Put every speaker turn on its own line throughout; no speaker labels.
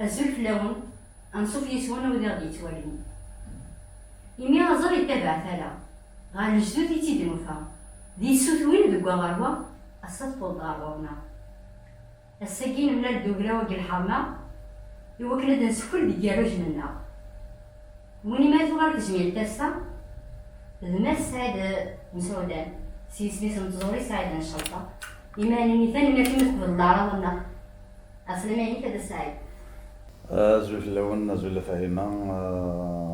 azul fell-awen, anṣuf yes-wen wid i ɣ-d-yettwalin. Imi aẓar ittabaɛ tala, ɣer lejdud i tt-id-nufa, di ssutwin deg waɣerwa, ass-a tewweḍ ɣer-ɣur-neɣ. Ass-agi nemlal-d uglaw deg lḥerma, iwakken ad nsekfel deg yirrujen-nneɣ. Win ma tuɣal tejmilt ass-a, d Mass Saɛid Mesɛudan, s yisem-is n tẓuri Saɛid Ncalṭa, iman-nni tanemmirt imi tqebleḍ aɛraḍ-nneɣ. Asalamu-alaykum a Saɛid.
زول فلون زول فهيمة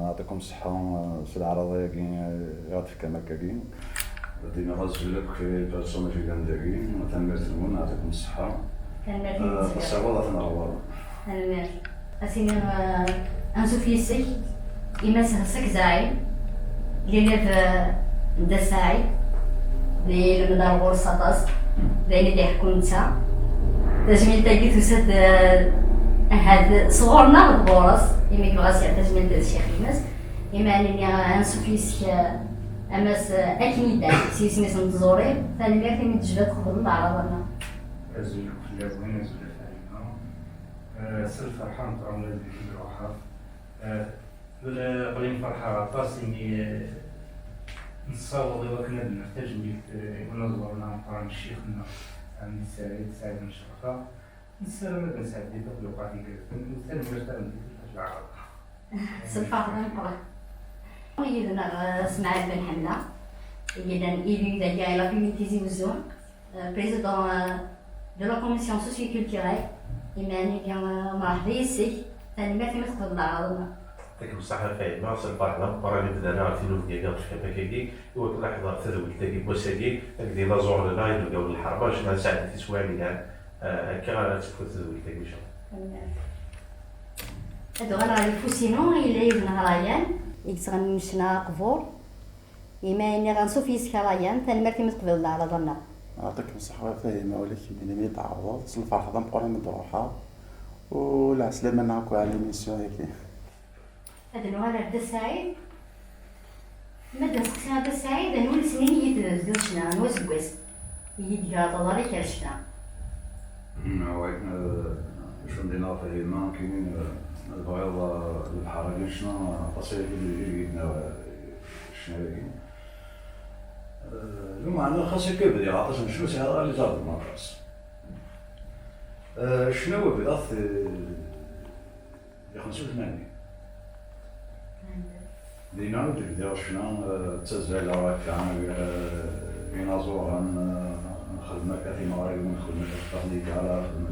يعطيكم الصحة في العرضية كين يعطيك كما كاين ديما غنزول لك في البيرسوناج اللي كنديرين تنميرت المون يعطيكم الصحة الصعوبة تنعوض
تنميرت أسيني أنشوف يسك إما سهسك زايد اللي ندا ساعي اللي نبدا غورصة طاس اللي يحكم نتا تجميل تاكي توسد هاد صغورنا بالغورص يميك غاسي تجميل داز شي خيماس إما أنني غنشوف يسك أماس أكيدا سيسميس نتزوري تنميرت إمي تجبد تقبل العرضنا
أزولك في اليابان أزولك علينا سر فرحان طعم لديك الروحة قليل فرحة عطاس إني نصاوض وكنا نحتاج ونزورنا مقارن الشيخنا عندي سعيد مشرفة نسالة ماذا نساعد ديك الوقعة ديك نسالة مرتبة ديك العرض
سلفا نقرأ إذا سمع بن حملة إذا إلو داكا إلا في Tizi Ouzou, président de la commission socio-culturelle إيماني كان مرحبا يسك تنميرت إمي تقبل العرضنا.
يعطيكم الصحة فايمة صرفاحنا مرة بدأنا عارفين ديال شكا كيكي يوكل حضر تزوج تاكي بوساكي هكذا لا زور لنا يلقاو الحربة باش نساعد في سوالي كاع هكا غتكون تزوج تاكي إن شاء الله.
هادو غنغادي فوسينو إلا يبنا رايان يكسغن مشنا قبور إيماني غنشوف يسك رايان تنميرت إمي تقبل العرضنا.
يعطيكم الصحة فهيمة ولكن يعني يتعوض الفرحة نبقى من روحها والعسلامة معاكم على الميسيون هيك.
هذا نوال دا سعيد مادا سقسينا دا سعيد نولي سنين يتدوشنا نواس بواس يديها تضاري كرشنا
شو ندينا فهيمة كاينين البغيض البحر ديال شنا تصير اللي يدنا شنا كاين المهم خاص كيف بدي عطاش نشوف سي هذا اللي زاد المدرس شنو هو بدات يا 85 دينا ندير شنو تزال راك ينازور نخدم في مغاربه ونخدم في التقليد على خدمه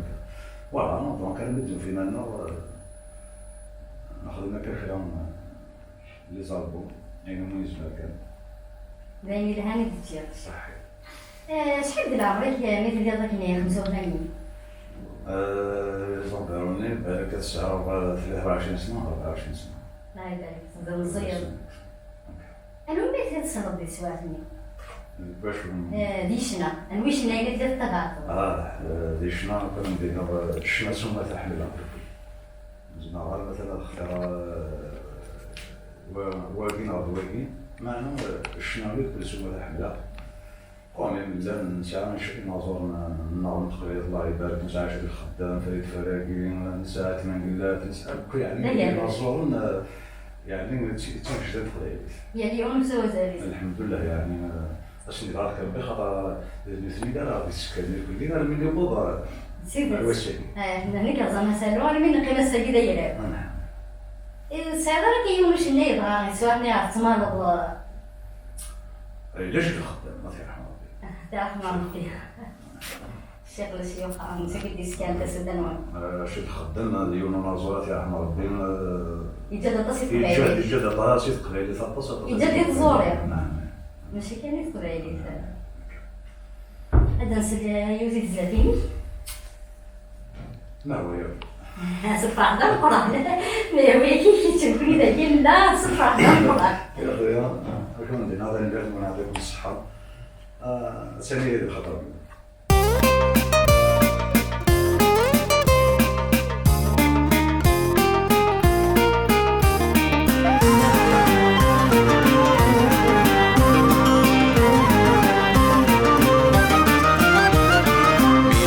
فوالا دونك انا بدو في مالنا نخدم كخيام لي زالبو يعني ميز كان
دايما الهاني تجي
صحيح.
شحال ديال عمرك مثل ديال ذاك 85
زنبروني بالك الشهر 23 سنة 24 سنة.
الله يبارك تفضل الصغير. أنا وين تتصرف ديال سواتني؟
باش
ديشنا، أنا ويشنا هي ديال التبعثر.
ديشنا كنديرو الشنا ثم تحملها. زعما غير مثلا اختار واقين أو واقين معنا الشنا اللي ثم تحملها. قومي مزال نسعى نشوف نازور نعاود تقرير الله يبارك نسعى شوف الخدام فريد فراقي نسعى تمنقلات نسعى كل يعني نازور يعني تنجد القضية
يعني اليوم مسوى زاري
الحمد لله يعني أصلي بارك ربي خاطر المثلي راه السكان كلين راه من يوم
سيدي
الوسيل
هنا كنظن سالو على من قيمة السيدة يلعب
نعم
السيدة راه كيونش لنا يبغى يسوعني عرفت تمرض
ليش الخدام الله يرحمه
تعرف ما نطيح الشيخ الشيوخ مسكت ديسكان تسدنون
شي الخدام ديالو نازورات يا رحمه ربي
يجد تصيف قبيلي
يجد تصيف قبيلي تصيف
يجد زوري
نعم
ماشي كان قبيلي هذا نسل يوزي الزلاتيني
ما هو
صفر عندنا القرآن ما هو كيف تشوفني ذاك لا صفر عندنا القرآن
يا خويا شكون ندير هذا ندير ونعطيكم الصحة ثاني هذه الخطر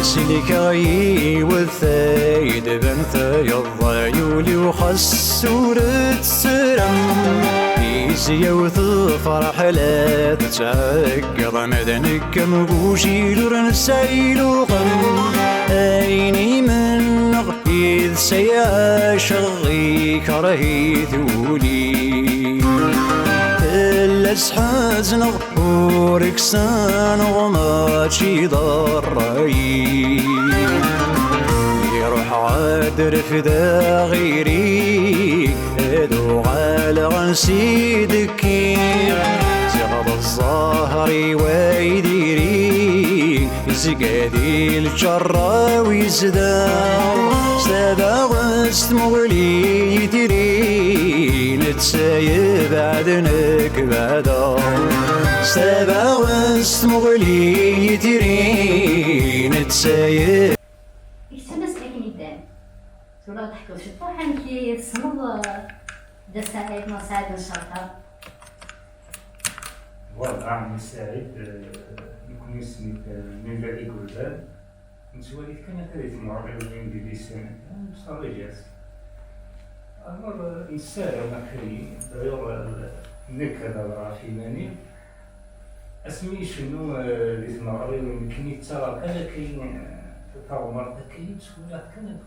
يسلك غي والثايد بنثاي الضيولي وخسور السرم يزيوث فرح لا تتعقد ندنك مبوشي دور نسايل وغم أيني من إذ سياشغي كرهي ثولي الأس حزن وركسان وماشي ضري يروح عادر في ذا غيري ادو على غنسيدك زغض الظهري ويديري زقادي الجرة ويزداو سابا واستمغلي يديري نتسايب بعدنك بعدا سابا واستمغلي يديري نتسايب
يتسمس لكن يدان ولا تحكوا شفتوا حنكي تصنب دا سعيد ما سعيد نشاطها
وضع من سعيد يكون يسمي من بعد يقول نتوالي كان ثلاث مرات وين دي سنة مصريجات أمر نساء مكري داير نكذا رافيماني اسمي شنو اللي تمري يمكن يترى كان كاين تاع مرات كاين تسولات كانت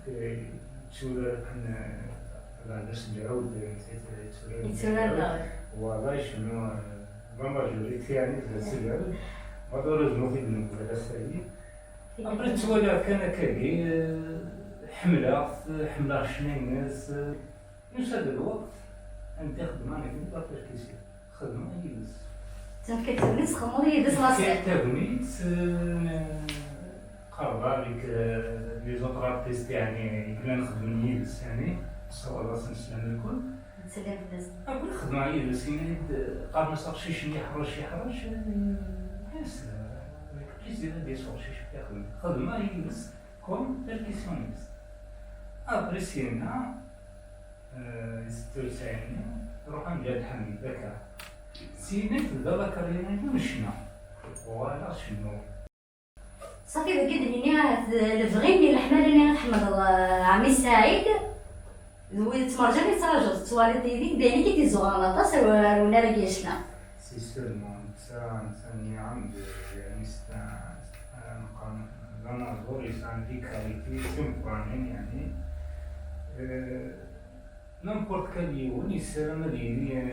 تسولات كان علاش العود
يتسولات
والله شنو ما ماجوريتي يعني السجل ما دورج مفيد من هذا السيد أمر التوالي كان كاكي حملة شنو الناس مش هذا الوقت أنت خدمة أنا كنت باش كيصير خدمة يلبس
تنكتبني تخمر يدس راسك
كتبني قرب عليك لي زوطر ارتيست يعني كنا نخدم يلبس يعني سواء راس نسلم الكل
تسلم الناس
أقول خدمة يلبس يعني قبل ما صار شي يحرش يس كيزيد دي صور شي يخدم خدمة يلبس كوم تركيسيونيست أبريسينا يستوسعني روح عند جاد حميد ذكر سينات الدولة كريمة مشنا ولا شنو
صافي ذاك الدنيا الفغيني الحمال اللي نحمد عمي سعيد تمرجاني تراجل توالي ديك دايما كي تيزوغانا طاس ولا راكيشنا
سي سيرمون نساني عندي يعني مقام انا زوري سان في كاليتي سيمبرانين يعني نمبورت كال يوم يسير مديني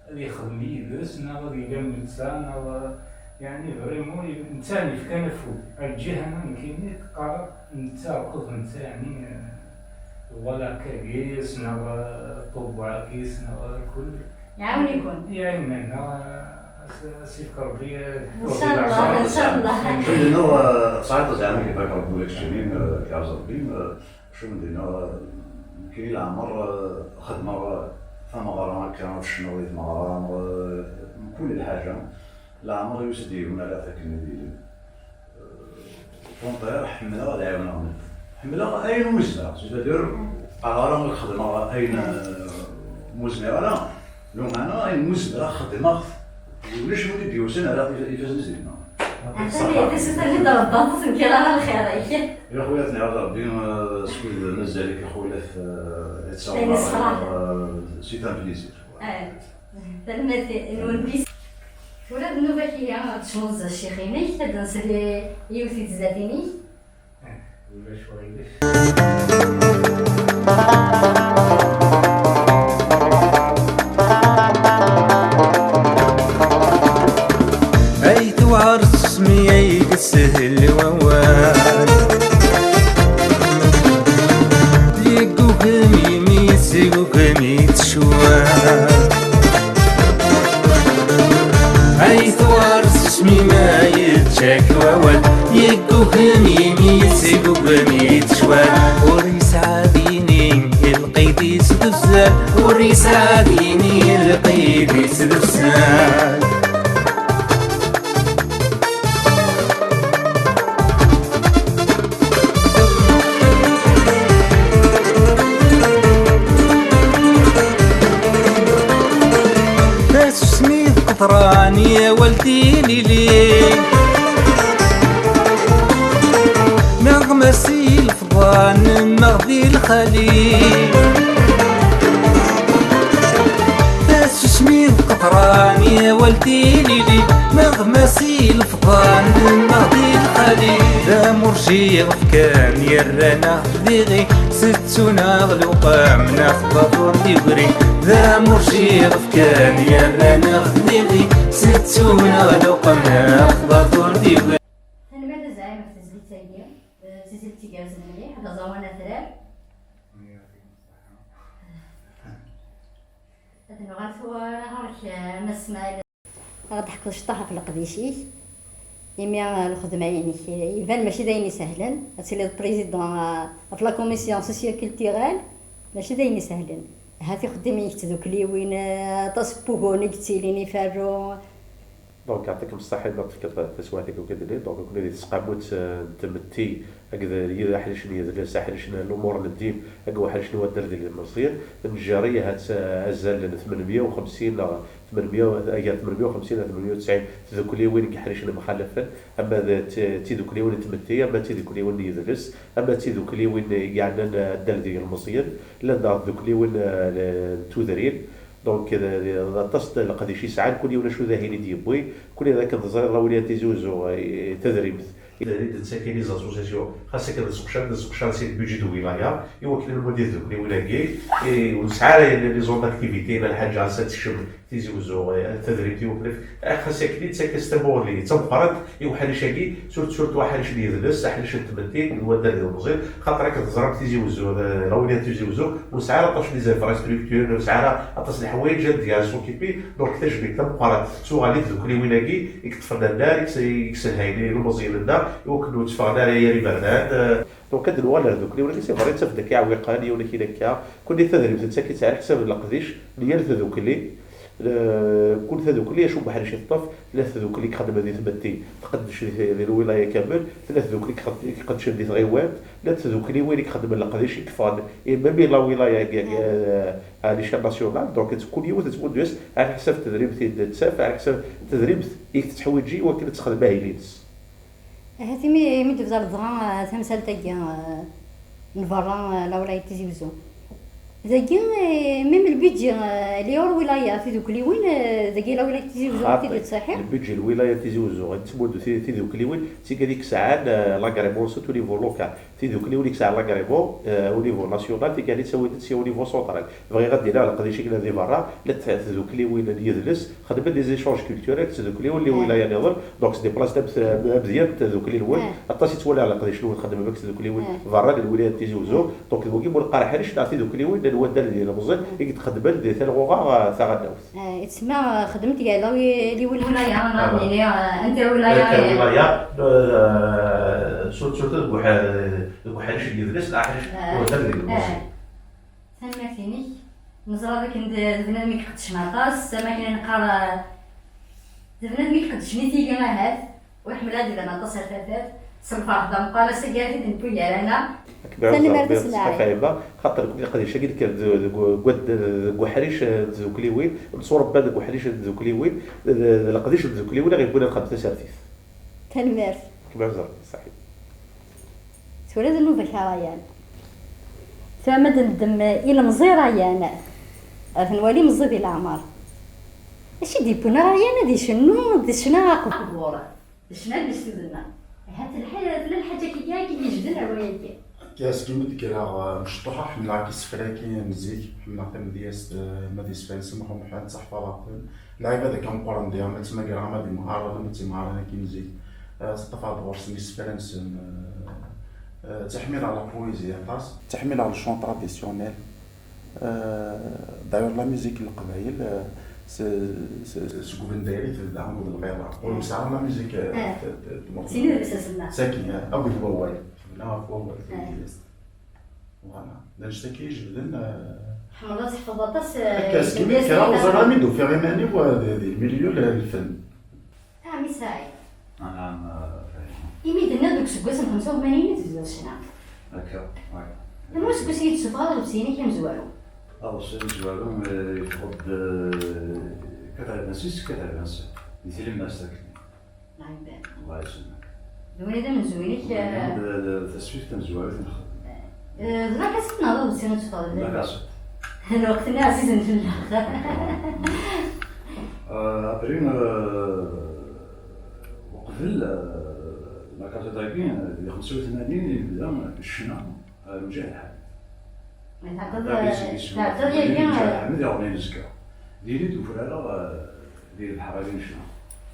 اللي يخدم يدرس غادي يلم نتا يعني فريمون نتاني في كنفو الجهه انا كاين قرار نتا وقف نتا يعني ولا كيس طوبه كيس كل
يعاونيكم
يعاوننا سيف كربي
ان شاء الله ان شاء الله
عندنا صعيدة زعما كيف نقول لك الجنين كيعرف ربي شو ندير كاين العمر خدمه فما غرام كان شنو يد مغرام كل الحاجه العمر يسديونا لا فاكن ندير فونطير حمله غادي يعاوننا حمله اين مزنا سيدير غرام الخدمه اين مزنا ولا لو معنا اين مزنا خدمه وليش ولي ديوسن على يفاز نزيدنا
انت اللي ضربت كيرانا الخير
يا خويا تنعرض ربي سكول نزل عليك يا خويا في سي ان بليزير
الملبس ولا النوبة كي تشموز الشيخيني تدنس لي يوثي تزاتيني
ولا شويه
عرسمي السهل ووال يقوهم يميس يقوهم يتشوال حيث عرسمي ما يتشاك ووال يقوهم يميس يقوهم يتشوال وريس عاديني القيد سدسال وريس عاديني القيد سدسال يا ولدي لي غادي الخليل تسمي القطران يا ولدي ليلي مغمسي الفضان غادي الخليل ذا مرجي غفكان يرانا خذيغي ستونا غلوقا مناخ بطور ديوري ذا مرجي غفكان يرانا خذيغي ستونا غلوقا مناخ بطور ديوري.
أنا ماذا زعيم في تزلتي تزلتي جاز مليح هذا زوانا ثلاث هذا غنثو هارك نسمع غادي حكوا الشطاحة في القديشي يميا الخدمة يعني يبان ماشي دايني سهلا هاتي لي البريزيدون في لا كوميسيون سوسيو كولتيرال ماشي دايني سهلا هاتي خدامين يكتدوك لي وين تصبوهوني كتيليني فارو
دونك يعطيكم الصحة نوتك تسواتك وكذا دونك كنا تسقاموت تمتي هكذا يدا حلش نيا حلش الامور نديم هكا حلش نوا الدرب ديال المصير الجارية هات ازال 850 850 890 تذوك لي وين كحريش مخالفه اما تيذوك لي وين تمتي اما تيذوك لي وين يدرس اما تيذوك لي وين يعني الدرب ديال المصير لا ذوك لي وين تودرين دونك كذا تصد لقد شي ساعات كل يوم شو ذاهيني ديبوي كل هذا كنظر راه ولات تيزوزو تدريب اذا ريت تساكن لي زاسوسياسيون خاصك نسقشان سي بيجي دو ولايه يوكل المدير ديال الولايه وساعه لي زون اكتيفيتي لا حاجه سات الشغل تيزوزو التدريب تيوقف خاصك تستمر لي تنفرض يوحل شاكي سورت واحد شي يدرس حل شي تمتي هو دار المزير خاطر كتزرب تيزوزو لا ولات تيزوزو وساعه طاش لي زانفراستركتور وساعه طاش الحوايج ديال سوكيبي دونك تجبيك تنفرض سو غادي تذوك لي ولايه يكتفضل الدار يكسل هايلي المزير الدار يوكلوا تفغنا يا ريبردات دونك هاد الوالد دوك اللي ولكن سي فري تفدك كاع وقاني ولا كي داكا كل تدريب تساكي على حساب القديش ديال تذوك اللي كل هذوك اللي يشوف بحال شي طف ثلاث ذوك اللي كخدم هذه تبدي تقدش لي الولايه كامل ثلاث ذوك اللي كقدش هذه غيوات ثلاث ذوك اللي وين يخدم القديش يكفان اما بين لا ولايه على شان ناسيونال دونك كل يوم تتمدس على حساب التدريب تسافر على حساب التدريب تحويجي ولكن تخدم هايلينس
هاتي مي تفضل الضغا تمثال تاكيا نفرا لا ولاية تيزيوزو ذاكي ميم البيدجي ليور ولاية في دوك لي وين ذاكي لا ولاية تيزيوزو تيدي تصحيح
البيدجي الولاية تيزيوزو غتسمودو في دوك لي وين تي هذيك الساعات لاكاريمون سوتو نيفو لوكال في دوك لي ديك الساعه لاكاريمون او نيفو ناسيونال في كان تسوي او نيفو سونترال بغي غادي على قضيه شكل هذه برا لا دوك لي وين يدرس خدم دي زيشونج كولتوريل دوك لي وين ولايه نظر دونك سي دي بلاص مزيان دوك لي وين حتى تولي على قضيه شنو خدم بك دوك لي وين برا الولايه تيزيوزو دونك الوكي مول قارحه نعطي دوك لي وين الودان ديال المزل يتخدم دي تلغوغا ثاغ النوس
تسمى خدمتي كاع لي ولايه انت ولايه
سورت بوحال شي يدرس لا حاجه هو دار ديال
سمعتيني نزرا داك البنات ما كيقدش معطاس ما كاين نقرا البنات ما كيقدش نيتي كما هاد ويحمل هاد ديال معطاس الفاتات صرفا خدام قال سكاتي نبوي علينا
سلم رد السلاعه خاطر كل قضيه شي قلت لك كوحريش ذوك لي وين نصور بهذاك كوحريش ذوك لي وين القضيه ذوك لي وين غيبون نقد تسارتيف
تنمر
كما زعما صحيح
تولد النوبه شرايان ثمد الدم الى مزيره يانا فنولي مزيد العمر اش ديبونا رايان دي شنو دي شنا قبوره شنا بيستدنا هاد الحاجه كي جاي كي يجدنا وياك
كاس كيما ديك مشطوحه حنا كيسفراكي مزيك حنا تمدياس مديس فانس محمد حمد صح فلاطين لعيبه هذاك مقارن ديال ما تما كرا ما دي مهاره ما تي مهاره كي مزيك صطفى دورس ميس فرنس تحميل على البويزي عطاس تحميل على الشون تراديسيونيل داير لا ميوزيك القبايل سكوبن دايري في العمود الغيره ومسعى لا ميوزيك
سيني بساسنا
ساكن ابو البواي لا هو فوالا نشتكي جبدنا
حمرات حفظاتس
كاس كيما كرا وزرا ميدو في غيماني المليو الفن
مساعي
انا
يميدنا دوك سكواس 85 تزوج شنا
هكا
واش سكواس يتشوف غير بسيني كان زوالو
سي زوالو يفقد 86 مثل الناس ساكنين
نعم بان
الله يسلمك
دويني دا من زوينك
التسويق كان زوالو
لا كاسيت نهضر بسينا تفضل.
لا كاسيت.
الوقت اللي عزيز نفلح.
ابري وقبل لا كاسيت هاكي 85 بدا الشنا مجال الحال.
تعتقد يا
محمد يغني نزكا ديري دوفرا ديال الحرارين شنو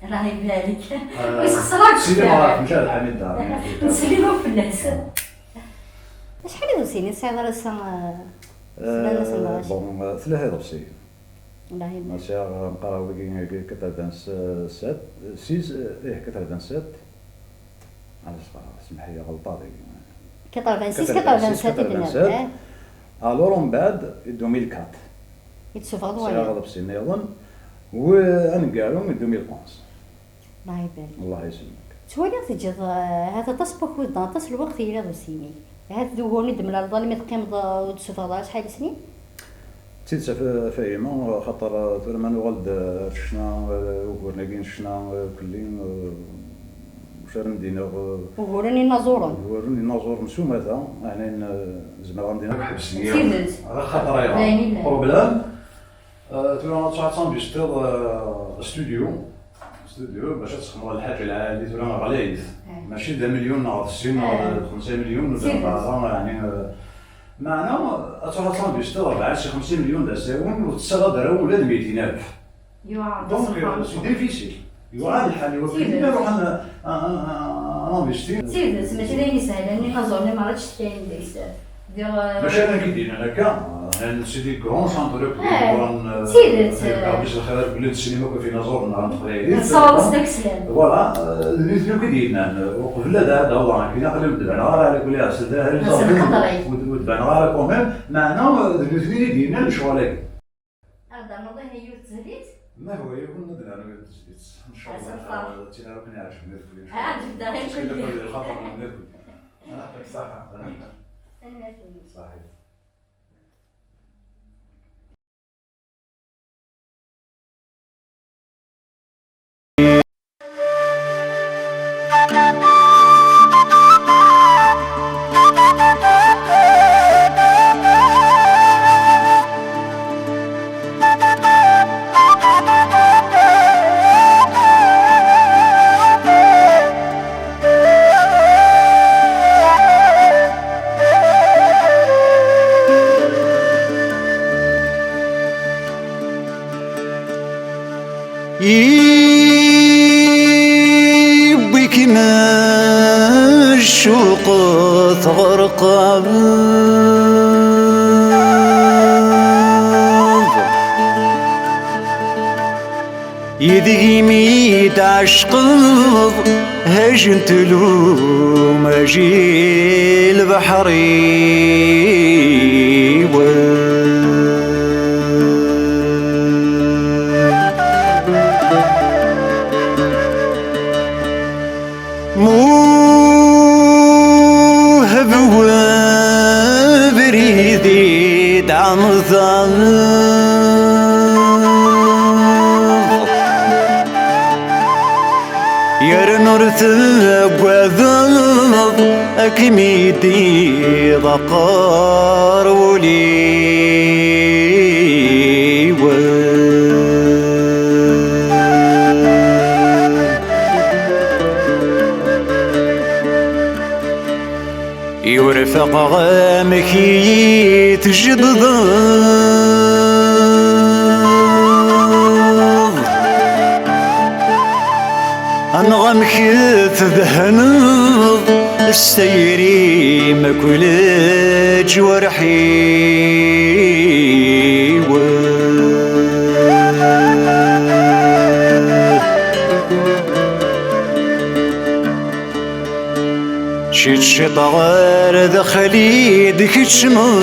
الله يبارك. واش خسرك؟
سيدي ما مجال الحميد دار
نسلمو في الناس. شحال يوصيني ساعه راسا
بون ثلاثة ضبسي
الله يبارك.
ماشي نقراو كي كتردان سات سيز كتردان سات علاش سمح لي غلطات
86
الور من بعد 2004
يتشوف
سي
هذا
ضبسي نيضا وانقالو 2011
الله يبارك.
الله يسلمك.
شويه تجد هذا تصبح ودنا تصل الوقت الى دوسيني هذا دووني دملا الظلمي تقيم وتشوف هذا شحال سنين
تيت فاهمة خاطر ثم نغلد شنا وكورناكين شنا كلين وشارن دينا
وهورني نازورون
ورني نازور مسوم هذا يعني زعما غندينا بحبس
سيدت
خاطر يا بروبليم تولي تعطان بيشتغل استوديو باش تخدم الحاجه العاليه تولي غالي ماشي 2 مليون ناقص 60 ناقص 5 مليون يعني معنا أتوقع بيشتغل 50 مليون دساون وتصل درهم ولاد 200,000 دونك سي ديفيسيل يوعى الحال ولكن نروح انا نفستي
سيدت ماشي دايما سهل لاني نازورني ما عرفتش كاين دير
ماشي انا كي دير انا كاع سيدي كرون سانتور
سيدت
باش الخير بلاد السينما في نازور نهار تقريبا
نصور داك السلام
فوالا اللي كي ديرنا وقبل هذا هو كاين قليل دبنا على كل سيدي ودبنا على كوميم معنا الاثنين ديالنا الشغالات
هذا نوضي هي تزهديت
ما هو يكون ندير انا ان شاء الله تينا راه كنعرف ناكل
عاد بدا غير كل
الخطر ناكل انا عطيك الصحه صحيح
يبكينا الشوق تغرق يدي ميت عشق هجنت له ماجي البحري موهب وبريدي دعم يرنرث وذاب أكميدي ضقار ولي يورفق غامك يتجدد أنغمك تذهنض السيري ما كل جوارحي شيت شيط غير دخلي ديك تشمر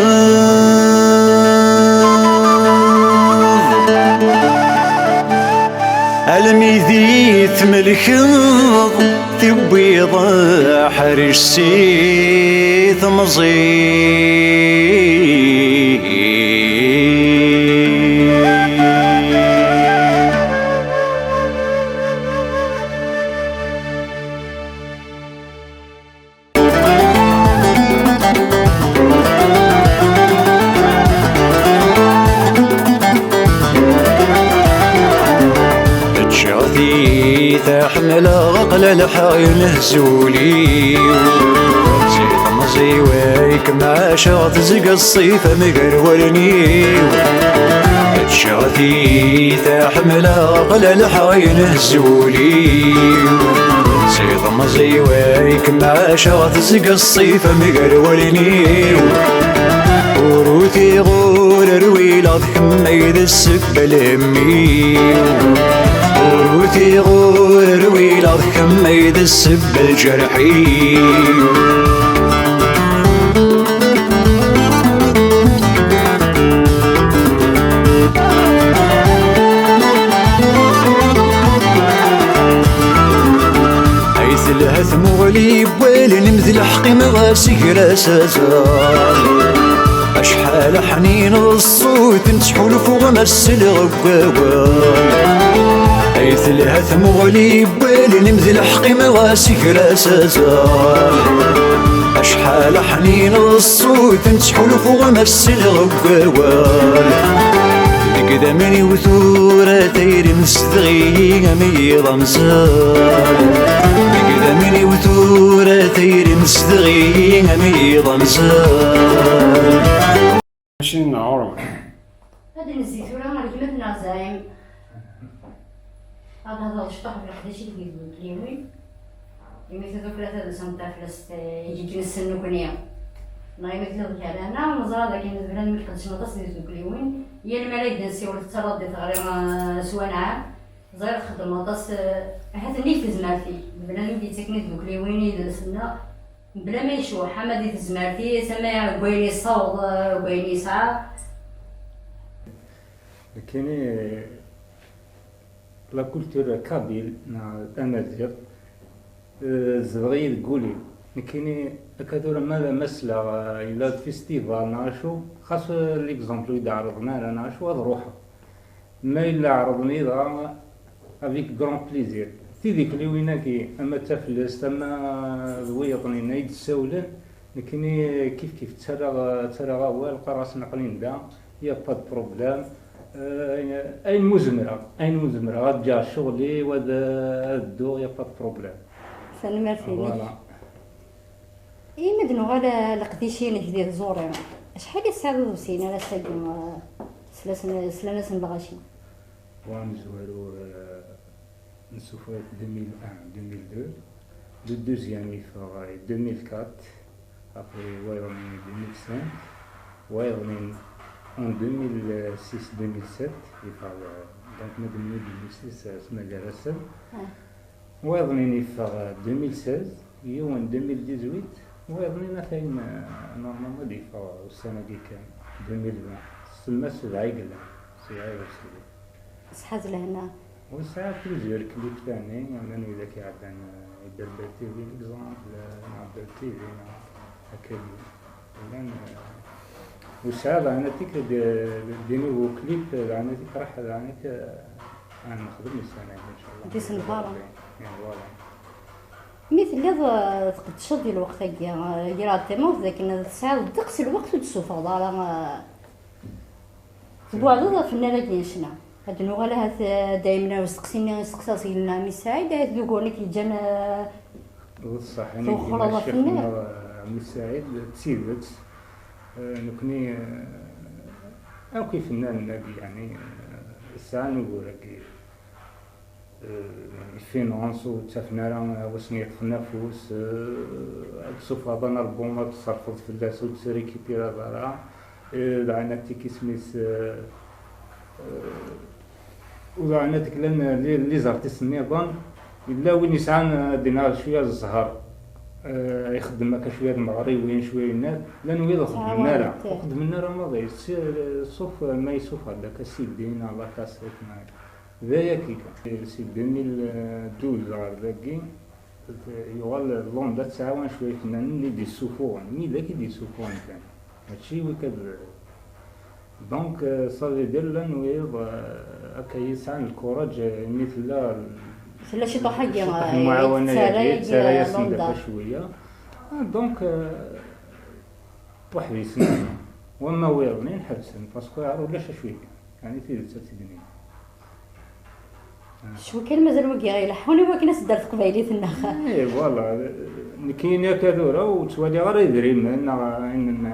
الميذي تملكض تبيض حرج سيث مزيد غلا الحين هزولي زيد مزيويك ما شغط زق الصيف مقرولني شغتي تحمل غلا الحين هزولي زيد مزيويك ما شغط زق الصيف مقرولني وروتي غور رويلة حميد السبل امي وروتي غور رويلة حميد السبل جرحي عيث الهثم غليب ويل نمذل حقي مغاسي راسازال أشحال حنين الصوت نسحول فوق مس الغقاوال عيث الهثم غليب ويل نمذل حقي مغاسي راسازال أشحال حنين الصوت نسحول فوق مس الغقاوال نقدا مني وثورة تير نستغي ميض مزال نقدا مني وثورة تير نستغي ميض مزال
ماشي نعرف
هذا الزيتون أنا كلمتنا زايم هذا الشطح بالحداش اللي كليوي يمثل ذوك 3 سنتار فلست يجي نسنو كنيا ناي مثل ذلك هنا ونزرع لكن بنادم ما يقدرش نطس ديال كليوين هي الملاك دنسي ولا تصرد تغري سوانعه زغير خدم نطس هذا اللي في زمارتي بنادم دي تكنيك كليوين يدرسنا بلا ما يشوح حمد في زمارتي سما بويني صوت بويني ساعه
كاين لا كولتور كابيل الامازيغ زغير تقولي كاين هكذا ماذا مسلا الى فيستيفال نعرفو خاص ليكزومبل اذا عرضنا انا نعرفو هاد روحها ما الا عرضني ذا افيك غران بليزير في ديك اللي ويناكي اما تفلست اما الويطني نايد السولن لكن كيف ترى غوال قراص نقلين دا يا با بروبلام اين مزمره غتجا شغلي وهذا الدو يا با بروبلام
سلمى فيني
فوالا
مدنو على القديشين جديد زوري شحال يساعدو وسينا لا ساقم سلاناس البغاشي
ونزورو نشوفو 2001 2002 le deuxième il fera 2004 après Wyoming 2005 Wyoming en 2006-2007 il fera donc madame 2006 اسمها جراسل Wyoming il fera 2016 et en 2018 Wyoming مثلا نورمالمون il fera السنة دي كان 2020 سلمس العقل سي
شحال لهنا
وساعات بليزيور كليب ثاني يعني إذا كيعطينا يدير تي في إكزومبل نعدل تي في هكا لان وساعات أنا تيك دي نوفو كليب أنا تيك راح أنا نخدم السنة إن شاء الله.
ديس البارة.
يعني فوالا.
مثل هذا تقد تشدي الوقت هكا يراتيمون لكن تساعد تقصي الوقت وتشوفها دارا تبوع في النار شنا هاد النوغة هاد دايما وسقسينا لنا مي سعيد هاد يقولك جانا
بصح أنا كيما الشيخ مي سعيد تسيدت نكني أو كيف فنان يعني الساعة نقول لك الفينانس وتفنارا وسنية النفوس تشوف هذا البومات تصرفت في الناس وتريكيبيرا دارها دعنا تيكي سميس ودعنا تكلم لي زارتيست نيضان إلا وين يسعى دينار شوية الزهر يخدم هكا شوية المغربيين شوية الناس لأنه يخدم النار يخدم النار ماضي صوف ما يصوف هذاك السيد دينا الله كاسيت معاك ذايا كيكا سي 2012 غير ذاكي يغال لوندا تعاون شوية فنانين اللي ديسوفون مي ذاك ديسوفون كان هادشي وكاد دونك صافي دير لانه هكا يسعى الكوراج
مثل شي طحاجي
المعاونات تسارى يسندا شويه دونك واحد يسنى وما ويرني نحبسن باسكو عرو لاش شويه يعني في تسدني
شو كان مازال وكي غيلحوني ولكن دارت قبايليتنا.
اي فوالا كاين كذوره وتولي غير يدري ان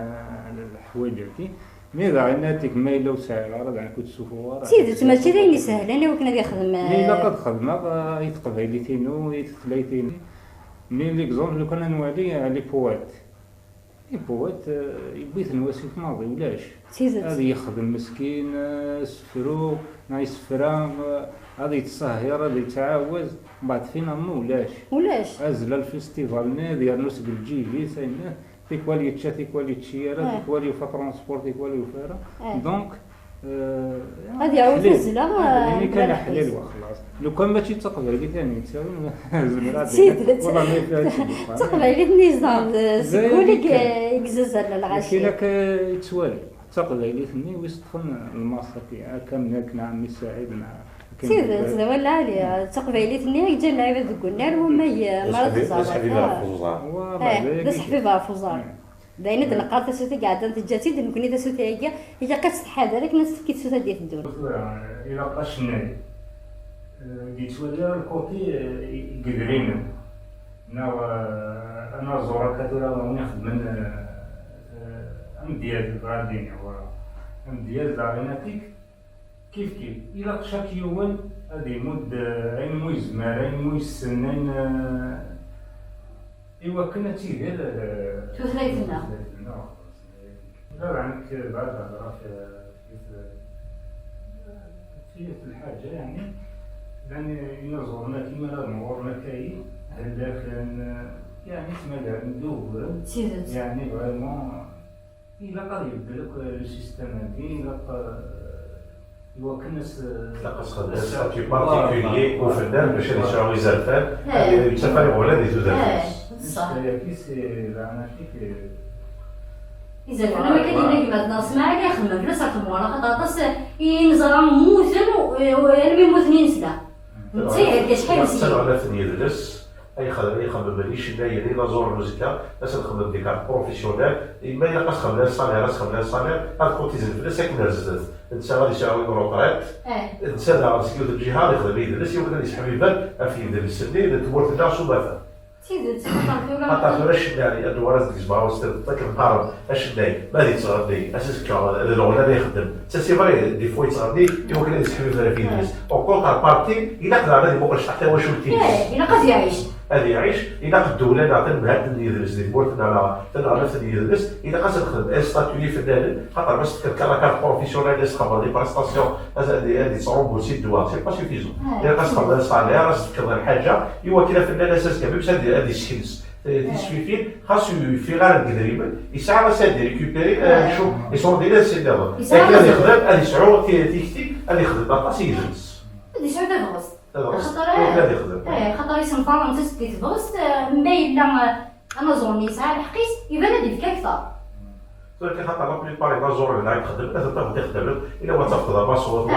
الحوايج هادي مي غيناتيك مايله وساهله راه كنت تشوفوها
سيدي ماشي دايرني ساهل انا وكنا يخدم
الا قد خدمه يتقبايليتين ويتخليتين مي ليكزومبل لو كان نوالي لي بوات يبيت نواسي في ماضي ولاش
سيدي
هذا يخدم مسكين سفرو نايسفرا هذا يتصهر هذا يتعاوز بعد فينا ولاش ازل الفيستيفال ديال نوس بالجيلي ساينا تيكوالي تشا تيكوالي تشيرا تيكوالي فرونسبور تيكوالي فارا دونك
هذه عاود الزلا
يعني كان حلال وخلاص لو كان ماشي تقبل ثاني تساوي زمرات
والله ما فيهاش تقبل نظام سكولك يكززر الغاشي
كاينك يتسوال تقبل ثاني ويصطفن الماستر كامل نعم يساعد مع
سيدي ولا عليا تقبيلي ثاني جا لعيبه الكنار وما هي مرض
الفوزار
بس حبيبها فوزار داينه تنقاط تسوتي قاعده تجاتي دنكوني تسوتي هي قصه حاجه هذاك الناس كي تسوتي ديال الدول
الى قاشنا ديتولى الكوتي قدرين انا زورا كاتولا ناخذ من ديال غادين هو ديال زاريناتيك كيف الى قشاك يوم هذه مد عين مويز مارين مويز سنين ايوا كنا تيدير
ثلاثنا
لا عندك بعد هضره في الحاجه يعني ينظرنا كيما لا نورنا كاين هذاك يعني تما ندوب يعني فريمون إلا قد يبدا لك السيستم هادي إلا كناس
تلقى ستاتيو بارتيكولي وفنان باش يشعروا يزرفان يتفرغ ولا دي زوزرفان
صح
كيس انا فيك
إذا كنا ما كاينين كيما ناس ما عليه يخدم فلوس تموالا خاطرش ينزرع موثن ويرمي موثنين سلا نتي شحال
يسير على ثاني يدرس يخدم ماليش نايا لي لازور موزيكا باش نخدم ديك بروفيسيونيل اما الا قاس خدم الصالير هاد كوتيزن فلوس ياك نرزدت انت غادي تشاوي روطريت انت لا سكيوت الجهه يخدم يدرس يوكل يسحب يبان في يدرس السنين تمورت لا شو بافا
سيدي
حتى فلاش يعني الدوارات ديك جبعه وستك نقارب اش ناي ما دي تصغرني اساس كا الاولى اللي يخدم سي فري دي فوا يتصغرني يمكن يسحب في يدرس او كونتر بارتي الا قدر على ما بقاش حتى واش ولتي
الا قد يعيش
هذه يعيش الا قد الدوله نعطي بهذا اللي يدرس ديك بورتنا على نعرف اللي يدرس الا قاس نخدم استاتيو فنان خاطر باش تكرر بروفيسيونيل يسخب دي بريستاسيون هذه تصرف بوسي الدواء سي با سوفيزون الا قاس تخدم الصالير راس تكرر الحاجه ايوا كاين فنان اساس كامل باش هذه السكيلز تسويفين خاصو في غير القدريم يسعى باش ريكوبيري شو يصوندي سي دابا كان يخدم هذه سعود تيكتيك هذه يخدم باطاس يجلس
هذه شعور تغرس خاطر يسنفر انت تغرس ما الا انا زوني ساعه الحقيس يبان هذه فيك اكثر
ولكن خاطر لا بليبار لا جور اللي يخدم لازم تخدم الا واتساب تخدم باسورد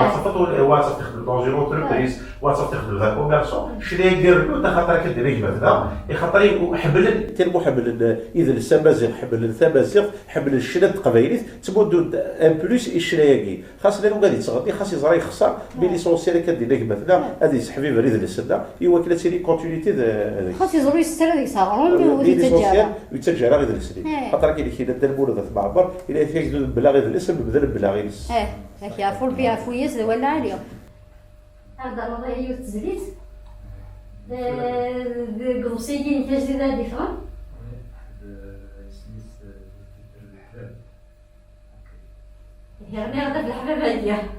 واتساب تخدم دون جيرو تريبريز واتساب تخدم ذا كوميرسون شنو يدير له تا خاطر كدير كذا خاطر يحبل كان محبل اذا السمازيغ حبل الثمازيغ حبل الشلات قبايليت تمود ان بلوس الشرايكي خاص لانه غادي تغطي خاص يزرا يخسر بين ليسونسيال كدير لك مثلا هذه سحبي بريد السنه ايوا كلا تيري كونتينيتي هذيك
خاص يزرو يستر هذيك صغرون
ويتجارى غير السنين خاطر كاين اللي كيدير البولد معبر الى يفيك بلاغي الاسم بدل بلاغي
هاك يعرفوا بها فويس ولا عليهم هذا نظريه التزليت قروسيين تجديد ديفرون يعني هذا في الحباب هاديه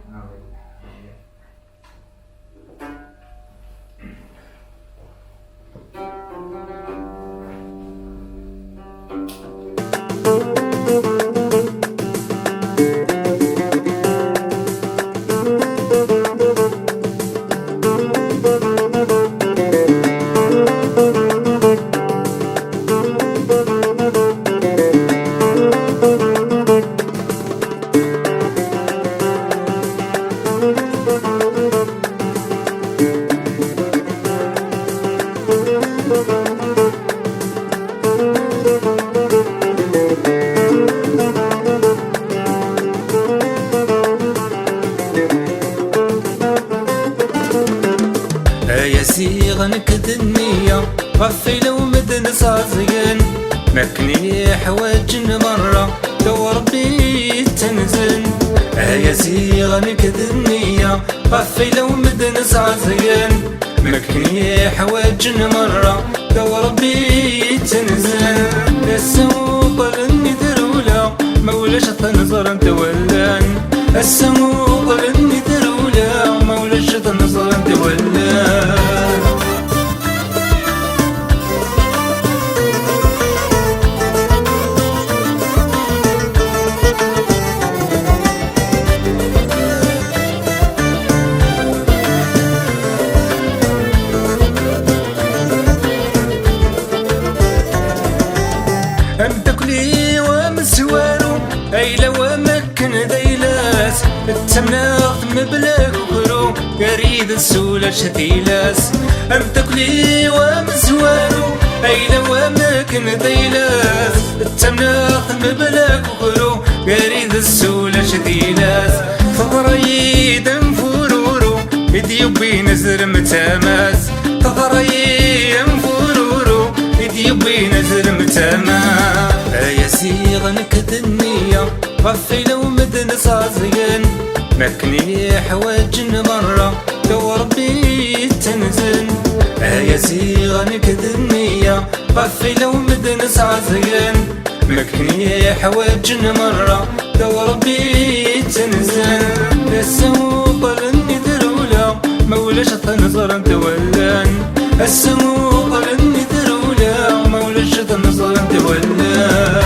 غفي لو مدن صازقن مكني حواج مرة لو ربي تنزل يا زيغة نكذنية غفي لو مدن صازقن مكني حواج مرة لو ربي تنزل السوق لني درولا مولاش تنظر انت ولان السوق لني درولا مولاش تنظر انت ولان أمتكلي ومسوارو أي لو أمكن ذيلاس التمناخ مبلغ وكرو يريد السولة شتيلاس أمتكلي ومسوارو أي لو أمكن ذيلاس التمناخ مبلغ وكرو يريد السولة شتيلاس فضري دم فرورو يديوبي نزر متاماس فضري دم فرورو يديوبي نزر متاماس يا زيغة نكذنية غفي لو مدن صازقن مكني حواج مرة لو ربي تنزل يا زيغة نكذنية غفي لو مدن صازقن مكني حواج مرة لو ربي تنزل السوق لني درولا مولاش تنظر انت ولان السوق لني درولا مولاش تنظر انت ولان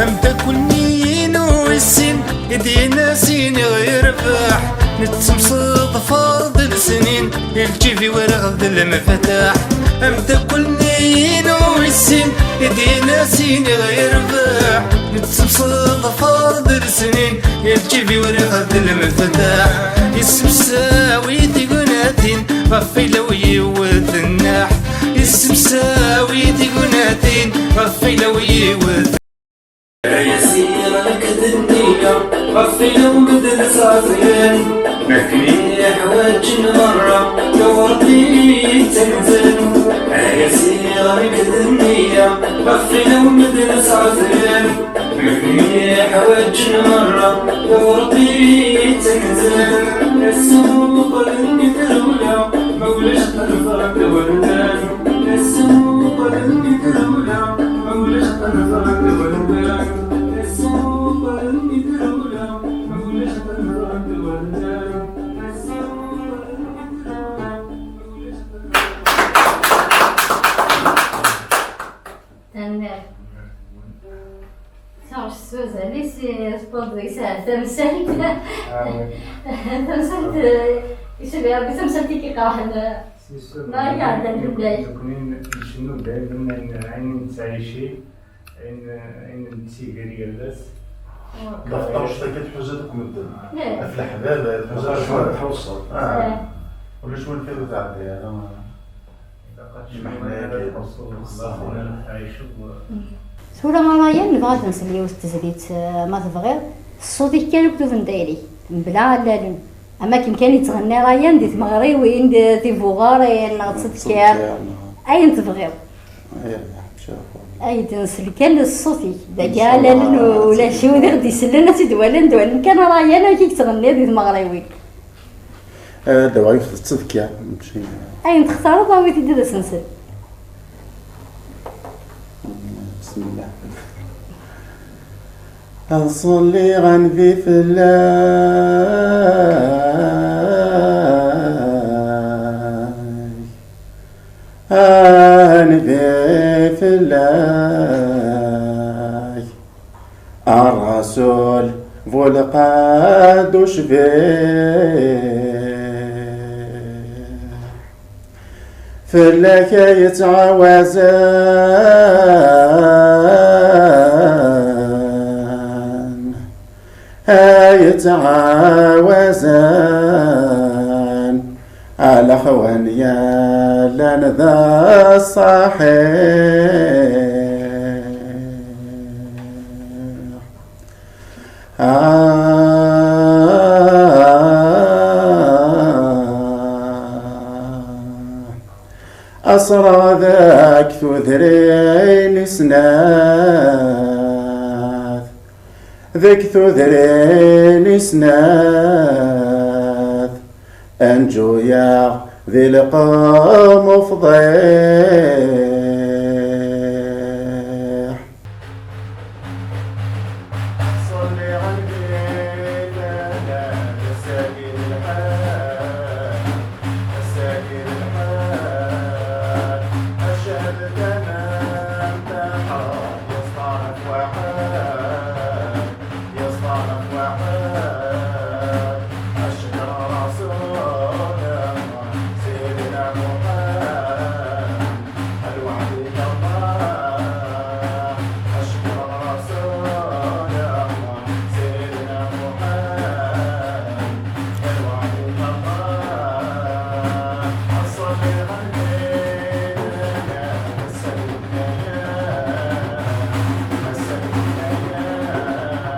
أمتكنين والسن يدينا سين غير فاح نتمصد فاضل سنين الجيفي ورغد المفتاح أمتكنين والسن يدينا سين غير فاح نتمصد فاضل سنين الجيفي ورغد المفتاح اسم ساوي تقناتين غفي لو يوث الناح اسم ساوي تقناتين غفي لو يوث يا زيغة نكذنية غفي لو مدن صازقن مكني حواج مرة لو ربي تنزل يا زيغة نكذنية غفي لو مدن صازقن مكني حواج مرة لو ربي تنزل السوق لني درولا مولاش تنظر انت ولدان السوق لني درولا مولاش تنظر انت ولدان السوق لني درولا مولاش تنظر انت ولدان السوق لني درولا مولاش
تنبه سامش سوزا ليسي سبوض يسال تمسلت يسبي ربي تمسلتي كي قاعد لا قاعد البلاي
تكونين شنو دائما عين تعيشي عين نتيجة الناس
دفتر اشتكيت حوزتك مدن
لا
في الحبابة
مازال شوية تحوصل
ولا شو الفيلم تعدي أنا
سولا مارايا نبغى نسلي وستزريت ما تبغيض الصوت كان يكتب نديري بلا لالم اما كان يتغني رايا دي تمغري وين دي بوغاري نغتصد كان اين تبغيض اي تنسل كان الصوتي دا قال ولا شي ودي غدي يسلنا تدوالن دوالن كان رايا انا كي تغني دي تمغري وين
دوايف تتذكر ماشي
اين تختار ضاوي تدي سنسل
بسم الله أصلي غنفي في الله غنفي في الله الرسول فولقاد وشبيه فلاك يتعاوزان على خوانيا لنا ذا الصحيح أسرى ذاك ثذرين سناث ذاك ثذرين سناث أنجو يا ذي القام فضيح صلي عليك يا ساقي الحال ساقي الحال أشهد تمام تحال يصطعد وحال يصطعد وحال أشكر رسول سيدنا محمد الوعد الله أشكر رسول سيدنا محمد الوعد الله أصلي عليك سيدنا سيدنا أشهد تمام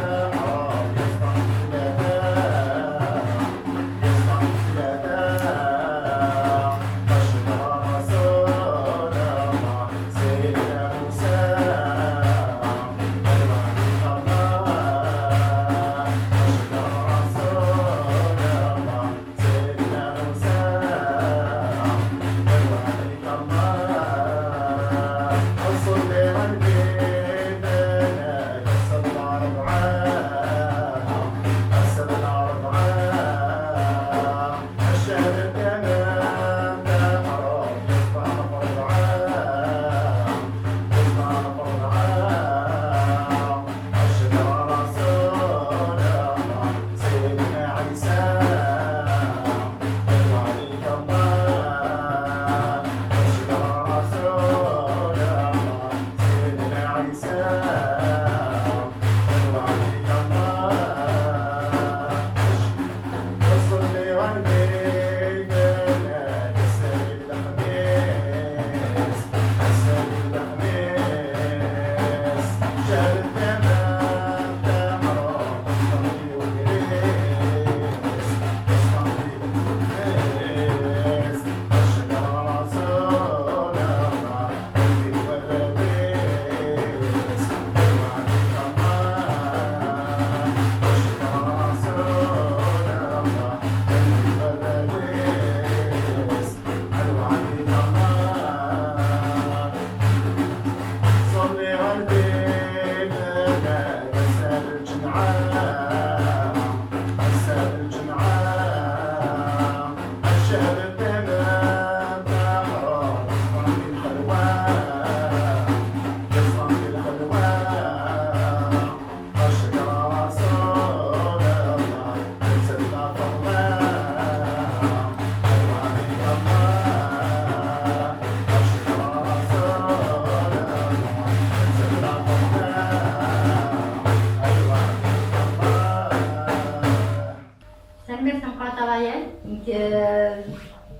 حرام يصطمر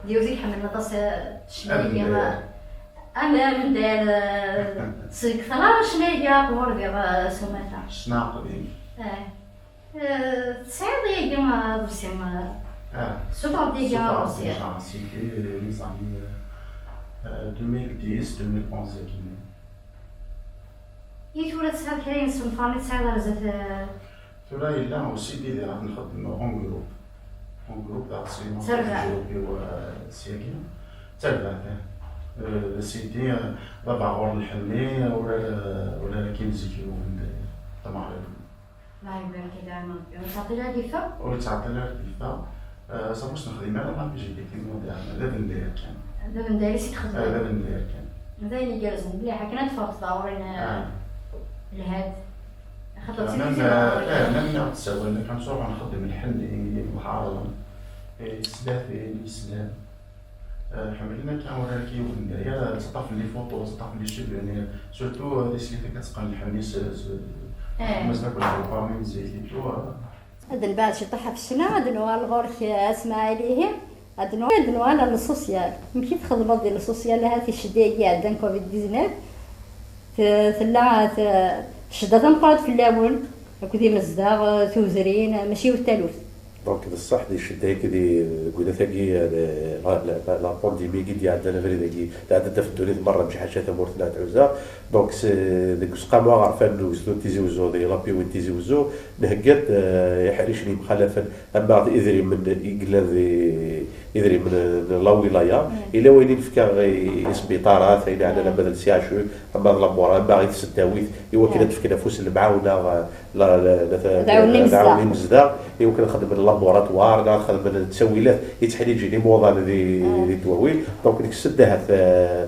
ديوزي حمل نطاس شنايا أنا من دار سيك ثلا شنايا قمر بيا سمعتها
شناقدي
تسعيد يا جماعة بسيما سوطة دي جماعة بسيما
سيكي les années 2010 2011 كيما
يتولى تسعيد كاين سنفاني تسعيد رزت
ثورة إلا وسيدي اللي راح نخدم اون جروب تاع السينما
تربع
وسياكي تربع سيدي بابا غور الحني ولا كينزيك طبعا
الله يبارك فيك يا ربي. تعطي لها ديفا؟
وتعطي لها الدفاع صافوش نخدم على ما بيجي ديك الموضوع هذا ندير كان
دابا ندير شي تخدم.
هذا ندير كان
هذا اللي جالس مليحة كنا تفرق داورين لهاد خاطر
انا نعم تسوى لك غنروح نخدم الحل محاربة سلاح في الاسلام حملنا كاميرا كي وندير تطاف لي فوطو تطاف لي شبه سورتو هذه اللي كتقن الحنيس مازال كل بارمي زيت
هذا البعض شي طاح في الشنا هذا نوع الغرك اسمع عليه هذا نوع على السوسيال يمكن تخدم ديال السوسيال هذه الشدايه عندنا كوفيد 19 ثلا الشده تنقرض في الاول هاكو ديما الزداغ توزرين ماشي والثالوث
دونك الصح دي الشده هيك دي قلنا ثاقي لا بانديمي كي عندنا فري داكي عندنا في الدنيا مره بشي حاجه تمور ثلاث عوزه دونك ديك السقامه عارفين نوزو تيزيوزو دي لابي وين تيزيوزو نهقت يحريش لي مخالفا اما يدري من يدري من لا ولايه الا وين فكا سبيطارات الى عندنا بدل سي اش اما لابورا باغي تسداويت ايوا كاين تفكنا فوس المعاونه لا مزدا ايوا كنخدم اللابوراتوار كنخدم التسويلات يتحل يجيني موضه لي تواويل دونك ديك السده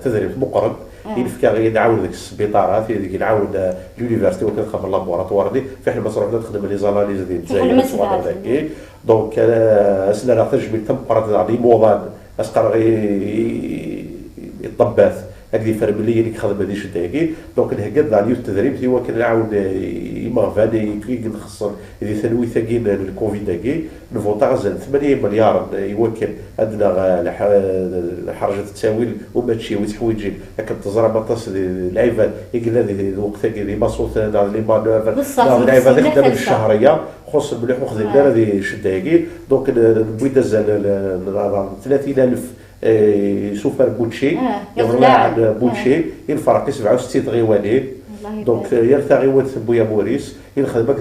تدريب مقرب ينفكا غير نعاون ديك السبيطارات اللي نعاون لونيفرسيتي وكنخدم اللابوراتوار دي فاحنا ما صرفنا نخدم لي زاناليز ديال الجزائر دونك اسنا راه تجميل تم قرات لي موضان اسقر يطبات هذه فرمليه اللي كخدم هذه شداكي دونك نهقد على التدريب هو كنعاون يمغفاني كي نخصن هذه ثانوي ثاقين الكوفيد داكي نفوطا غزال 8 مليار يوكل عندنا حرجه التساويل وما تشي وتحويجين هكا تزرع بطاس العيفان يقول هذه الوقت اللي مصوت لي مانوفر العيفان اللي خدام الشهريه خص مليح وخدمنا هذه شداكي دونك نبغي دازال 30,000 سوفر بوتشي يطلع بوتشي الفرق 67 غيوانين دونك يرتغي ولد بويا موريس ينخدمك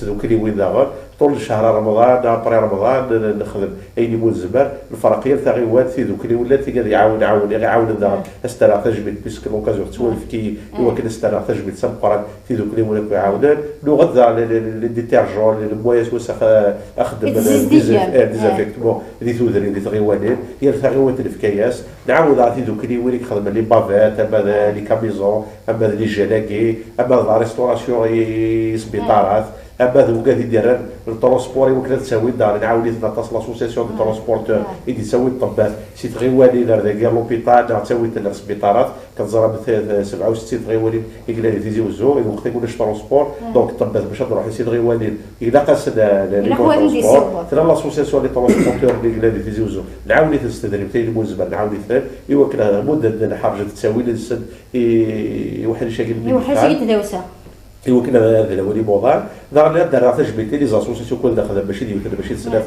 دوك اللي وين داغر طول شهر رمضان ابري رمضان نخدم ايني مول الزمان الفرق يرتغي ولد في دوك اللي ولات قال يعاون داغر استرا تجميل بيسك لوكازيون تسولف كي هو كان استرا تجميل سمقران في دوك اللي ولات يعاونان لو غدا لي ديتيرجون المويس وسخ اخدم ديزافيكتمون اللي تودري اللي تغيوانين يرتغي ولد الفكاياس نعاود عطي دوك اللي وين يخدم لي بافات اما لي كاميزون اما لي جلاكي اما لا ريستوراسيون سبيطارات اما ذوك اللي يدير الترونسبور يمكن تساوي دار نعاوني نتصل لاسوسياسيون دو ترونسبورتور اللي تساوي الطبات سي تغيوالي ديال لوبيطال تساوي السبيطارات كتزرب 67 تغيوالي يقلا لي تيزي وزو وقت يقول ترونسبور دونك الطبات باش نروح يسي تغيوالي الا قاس لي ترونسبور ترى لاسوسياسيون دو ترونسبورتور اللي يقلا لي تيزي وزو نعاوني تستدرب تاي المزبر نعاوني ثان يوكل مده حرجه تساوي للسد واحد شاكل
تداوسه
ايوا كنا هذا الاولي موضوع دار تجبيتي لي زاسوسياسيون كل داخل ماشي ديال ماشي سلاف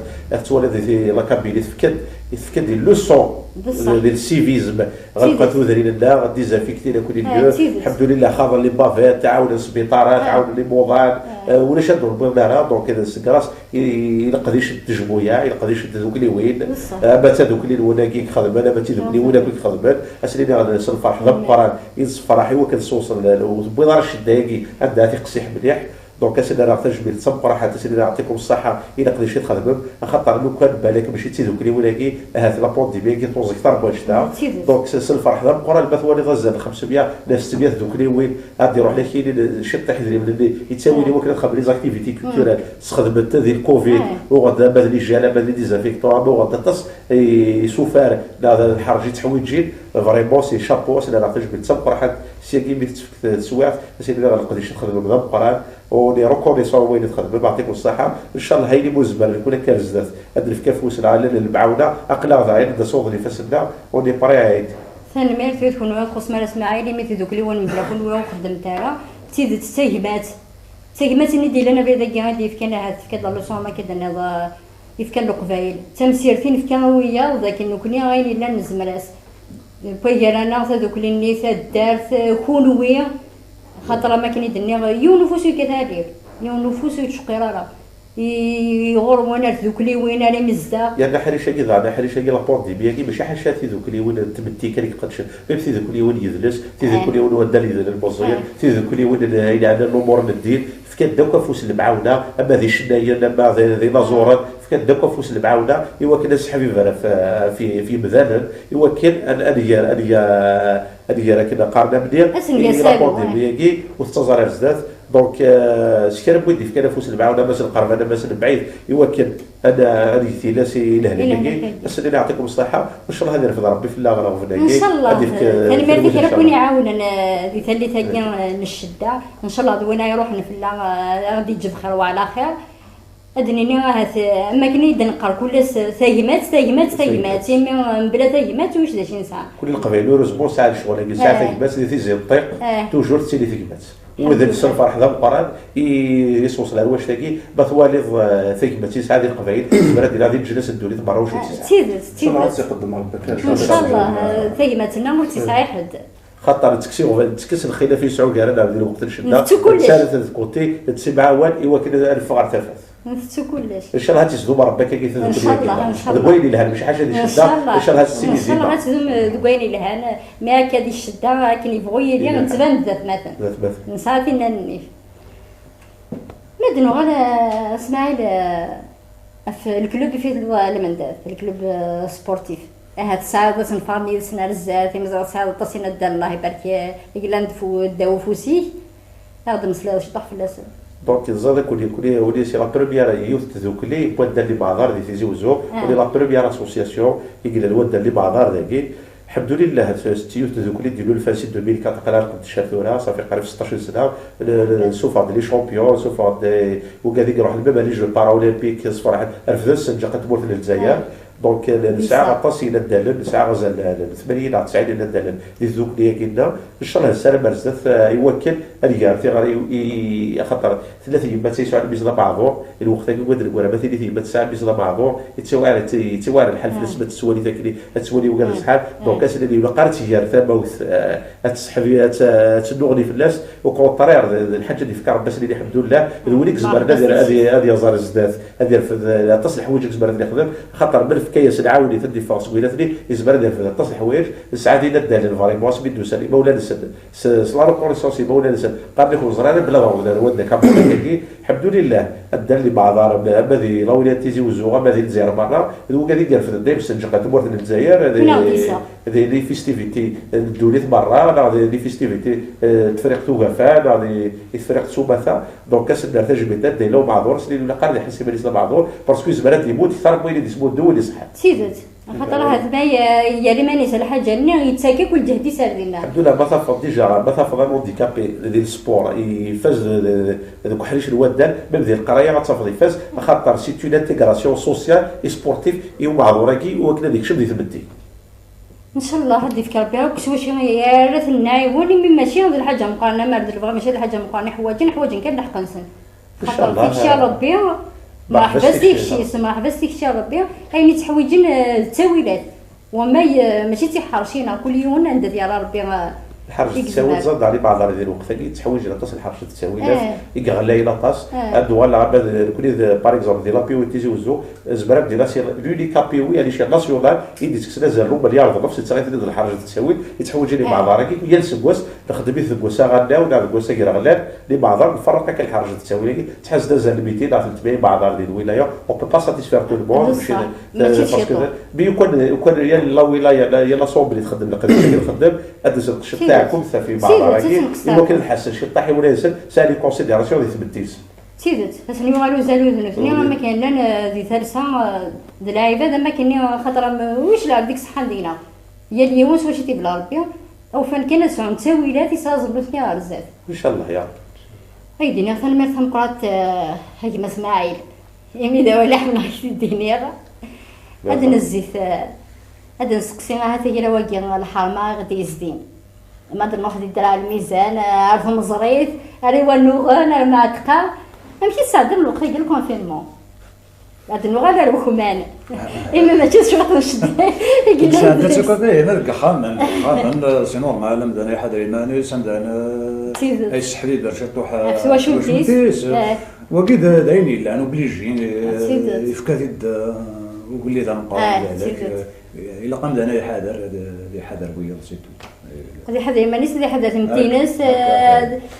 تولد في لا كابيلي تفكد لي لوسون ديال السيفيزم غنبقى درين لنا ديزافيكتي لكل ليو الحمد لله خاضر لي بافيت تعاون السبيطارات تعاون لي موضان ولا شادوا ربنا دونك هذا السكراس يلقى يشد الجمويه يلقى يشد دوك اللي وين باتا دوك اللي وناكي خدم انا باتي دوك اللي وناكي خدم اسليني غادي الفرح ضم قران يصفرح هو كنسوصل وبيض راه الشداكي عندها تيقصيح مليح دونك اسنا راه تجميل تصبر حتى اسنا نعطيكم الصحه الى قدر شي تخدم خاطر لو كان بالك ماشي تيدوك اللي ولكن هذا لابونديمي كي توز اكثر بوجدها دونك الفرح ذا القرى البثواني غزال 500 ناس 600 دوك اللي وين غادي يروح لك الشط حذري من اللي يتساوي لي وكان خدم لي زاكتيفيتي كولتورال تخدم حتى ديال الكوفيد وغدا بهذا لي جاله بهذا لي ديزافيكتور وغدا تص سوفار الحرج تحويجين فريمون سي شابو اسنا راه تجميل تصبر حد سي كي تسويعت اسنا راه نقدر نخدم ذا القران ولي ريكونيسون وين تخدم بعطيكم الصحه ان شاء الله هايلي موزبر يكون كارزات هاد الفكاف وسنا على المعاونه اقلا ضايع دا صوغ اللي فاسدنا وني بريعيد
ثاني ميل تكون خص مال اسماعيلي مي تدوك لي ون بلا كل وين خدمت انا تيد تساهمات ني ديال انا بهذا غادي فكنا هاد فكاد لا لوسون ما كدنا يفكن القبايل تمسيرتين فكان ويا وذاك نكوني غاين لا نزمراس بيرانا هذوك اللي نيسات دارت كونويه خاطر ما كاين يدني يونفوسو كذلك يونفوسو تشقيراره يغور وين ذوكلي وين راه مزدا
يعني حريشه كي ضعنا حريشه كي لابوردي بيا ماشي حاشاتي ذوك اللي وين تمتي كان يقدش ميم تي ذوك اللي وين يدلس تي ذوك اللي وين ودا لي البوزير تي ذوك اللي وين الى عندنا الامور ندير فكان دوكا فوس المعاونه اما ذي شنايه اما ذي نازورات فكان دوكا فوس المعاونه ايوا كان حبيب في مذانا ايوا كان انيا كنا قارنا مدير لابوردي بيا وتزار الزداد دونك شكرا بودي في كان فوس المعاونه مثلا قرب انا مثلا بعيد ايوا كان انا ثي ناسي لهنا بس اللي يعطيكم الصحه وان شاء الله هذا رفض ربي في الله غنغفر
ان شاء الله ثاني مرة كي راكون يعاوننا ذي ثالث ثاني الشده ان شاء الله دوينا يروحنا في الله غادي تجي بخير وعلى خير ادنيني اما كني نقرا كل ثايمات من بلا ثايمات واش داش نسعى
كل القبائل ورزبون ساعه الشغل ساعه ثايمات اللي زي الطيق توجور تسيلي ثايمات وإذا السفر حدا القران يسوس على واش تاكي بثواليض ثايمات ساعه ديال القبائل بلاد ديال هذه الجلسه الدولي تبرا واش
تسعى
تقدم ربك
ان شاء الله ثايماتنا وتسعى حد
خاطر تكسي الخلاف يسعوا كاع انا ديال وقت الشده ثالث كوتي تسمع وان ايوا كذا الفقر تفات
نفتو كلش
ان شاء الله تزدو ربك كي تذكر
ان شاء الله
دبويني لها مش حاجه ديال الشده ان شاء الله السيدي
ان شاء الله تزوم دبويني لها ما كادي الشده كان يبغوا يدير نتبان ذات مثلا نساتي ننيف مدنو غدا اسماعيل في الكلوب في المنداف الكلوب سبورتيف هاد الساعه باش نفارني سنا رزات مزال ساعه تصينا دار الله يبارك يقلا ندفو داو فوسي هذا مسلا واش طاح في اللاسل
دونك زاد كولي سي لا بروميير يوث تذوكلي بواد اللي بعضار دي تيزي وزو ولي لا بروميير اسوسياسيون يقول الواد اللي بعضار داكي الحمد لله يوث تذوكلي ديالو الفاسي 2004 قرار كنت شافوها صافي قريب 16 سنه سوفا دي شامبيون سوفا دي وكادي يروح الميم لي جو باراولمبيك صفر رفد السنجه قدموا للجزائر دونك الساعه غطاس الى الدلال الساعه غزال 80 على 90 الى الدلال اللي ذوك اللي كاينه ان شاء الله السلام مرزت يوكل اليار في غير خاطر ثلاثه يمات تيسعوا على بيزلا بعضو الوقت اللي قدر ولا مثلا يمات ساعه بيزلا بعضو يتوارى الحل في الاسماء تسوالي ذاك تسوالي وقال الصحاب دونك اسال اللي قارت هي ثموث تسحب تنغني في الناس وكونطرير الحاجه اللي فكر بس اللي الحمد لله الوليك زبرنا هذه زار الزداد هذه تصلح وجهك زبرنا اللي خدم خاطر كيس العاوني تدي فاس ويلاتني يزبر ديال تصل الحوايج ساعات الى الدال الفاريموس بيدو سالي مولانا سد صلاه كونسونسي مولانا سد قال لي خزرانه بلا ولد كابوكي الحمد لله الدال اللي بعضها بهذه لولات تيزي وزوغه بهذه الجزائر مره هو قال لي قال في الدايم سنجقه تمورت الجزائر هذه لي فيستيفيتي الدولي برا لي فيستيفيتي تفريق توغافان هذه الفريق سوباثا دونك كاس الدار تجربه ديالو معذور سنين ولا قال لي حسب لي معذور باسكو زبرات يموت ثار بويلي يسمو الدول يصحى
سيدت خاطر هذا يا لي مانيش الحاجه اللي يتساكي كل جهدي ساردينا
الحمد لله ما تفضل ديجا ما تفضل مونديكابي ديال السبور يفاز هذوك حريش الودان من ديال القرايه غتفضل يفاز خاطر سي اون انتيغراسيون سوسيال اي سبورتيف اي معذوراكي وكنا ديك شبدي ثبتي
ان شاء الله هدي فكر بها واش يارث النايبوني ماشي هذه الحاجه مقارنه ما ندير ماشي الحاجه مقارنه حوايج كان نحق نسن
ان شاء الله
فيك شي ربي ما حبستيك شي اسمع حبستيك شي ربي ايني تحويجين التاويلات وما ماشي تيحرشينا كل يوم عند ديال ربي
الحرج التساويل زاد على بعض ديال الوقت اللي تحويج لاطاس الحرج التساويلات يقغلا لاطاس الدول العربيه كل باغ اكزومبل ديال لابيو تيزي وزو زبراب ديال لونيكا بيوي يعني شي ناسيونال يدي تكسنا زالو مليار ونص تساوي ديال الحرج التساويل يتحوج لي بعض راكي يا السكواس نخدم في الكوسا غادا ولا الكوسا غير غلال لي بعض نفرق كاع الحرج التساويل تحس زال 200 على 300 بعض ديال الولايه او با ساتيسفير تو المون باسكو يكون يا لا ولايه يا لا صوب اللي تخدم القضيه خدام ادز القش تاعكم في بعض راكي يمكن نحسن شي طاحي ولا يسد سالي كونسيديراسيون ديال ثبتيس
سيدت فسني قالوا زالوا ذنفني ما كان لنا ذي ثالثه د العباده ما كان خاطر واش لا ديك الصحه دينا هي اليوم واش تيبلا ربي او فان كان سعون تاويلات يسازبلتني على الزاد
ان شاء الله يا رب
هاي دينا ثان مرثم قرات هاي ما اسماعيل يمي دا ولا حنا دينير هاد نزيت هاد نسقسينا هاتي هي واقي الحرمه غادي يزدين ما درنا واحد يدير على الميزان عرف مزريت ريوا النغان معتقه ماشي صادر الوقت ديال الكونفينمون هاد النغان داروا خمان اما ما تشوفش وقت نشد
يقول لك سانتا كوكاي هنا القحام سي نورمال مدان حدا يماني سندان اي سحري درشتو
واش
وكيد دايني لانه بليجين
سيدات.
يفكاتيد وقول ذا نقرا
سيدات.
الا قام انا يحاضر يحاضر ويا سيتو
هذه حدا مانيش هذه حدا تمتينس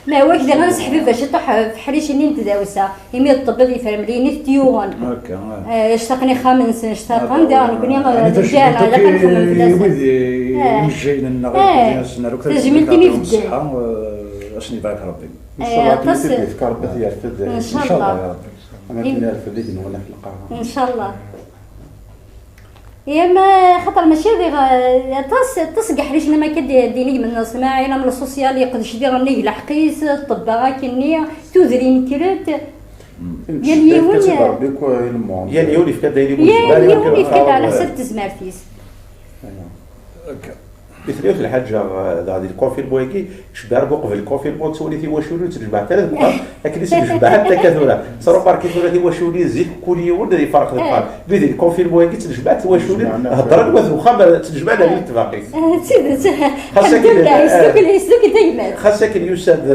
ما هو كذا غنسحب باش يطيح في حريش نين تداوسا يمي الطب اللي فرمليني تيوغن
هكا
اشتقني خامس اشتقن دار كوني رجال على كان خمم
يمشي لنا
تجميلتي مي في الدين
اشني بارك ربي
ان شاء الله
تص-
تذكر بثير فد
ان شاء الله
انا كنا في الليل ولا في القاعه
ان شاء الله يا ما خاطر ماشي غير تصقح ليش ما كديني من السماع انا من السوسيال يقدش دير ني لحقيس الطباغه كني تودرين كرت يا اليوم
يا اليوني في كذا
يا اليوم يفكر على حسب تزمارتيس
مثل في الحاجه هذه الكونفيرمون كي شبار وقف الكونفيرمون تسولي واش ولي تجمع ثلاث بقى لكن تجمع حتى كثره صاروا باركي ثلاثه واش ولي زيد كل يوم اللي فرق الفرق بين الكونفيرمون كي تجمع واش ولي هضر واخا تجمعنا اللي اتفاقي
خاصك يسلوك دايما
خاصك يوسد